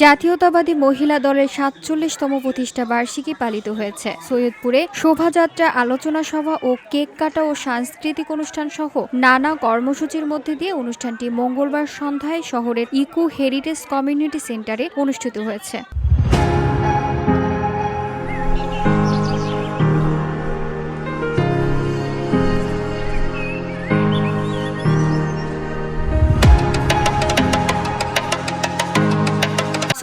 জাতীয়তাবাদী মহিলা দলের ৪৭তম প্রতিষ্ঠা বার্ষিকী পালিত হয়েছে। সৈয়দপুরে শোভাযাত্রা, আলোচনা সভা ও কেক কাটা ও সাংস্কৃতিক অনুষ্ঠান সহ নানা কর্মসূচির মধ্যে দিয়ে অনুষ্ঠানটি মঙ্গলবার সন্ধ্যায় শহরের ইকো হেরিটেজ কমিউনিটি সেন্টারে অনুষ্ঠিত হয়েছে।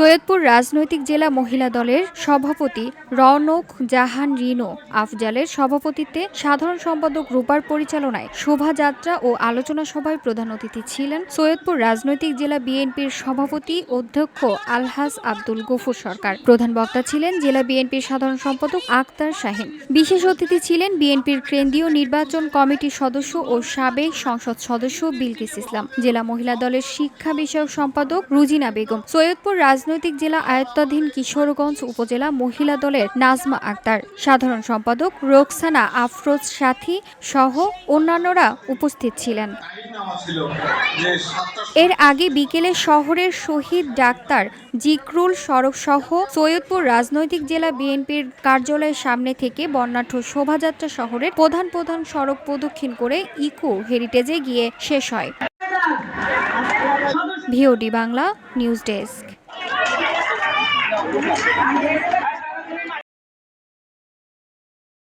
সৈয়দপুর রাজনৈতিক জেলা মহিলা দলের সভাপতি রওনক জাহান রিনো আফজালের সভাপতিত্বে সাধারণ সম্পাদক রূপার পরিচালনায় শোভাযাত্রা ও আলোচনা সভায় প্রধান অতিথি ছিলেন সৈয়দপুর রাজনৈতিক জেলা বিএনপির সভাপতি অধ্যক্ষ আলহাজ আব্দুল গফুর সরকার। প্রধান বক্তা ছিলেন জেলা বিএনপির সাধারণ সম্পাদক আক্তার শাহিন। বিশেষ অতিথি ছিলেন বিএনপির কেন্দ্রীয় নির্বাচন কমিটির সদস্য ও সাবেক সংসদ সদস্য বিলকিস ইসলাম, জেলা মহিলা দলের শিক্ষা বিষয়ক সম্পাদক রুজিনা বেগম, সৈয়দপুর রাজনৈতিক জেলা আয়ত্তাধীন কিশোরগঞ্জ উপজেলা মহিলা দলের নাজমা আক্তার, সাধারণ সম্পাদক রোকসানা আফরোজ সাথী সহ অন্যান্যরা উপস্থিত ছিলেন। এর আগে বিকেলে শহরের শহীদ ডাক্তার জিকরুল সড়ক সহ সৈয়দপুর রাজনৈতিক জেলা বিএনপির কার্যালয়ের সামনে থেকে বর্ণাঢ্য শোভাযাত্রা শহরের প্রধান প্রধান সড়ক প্রদক্ষিণ করে ইকো হেরিটেজে গিয়ে শেষ হয়। VOD Bangla news desk.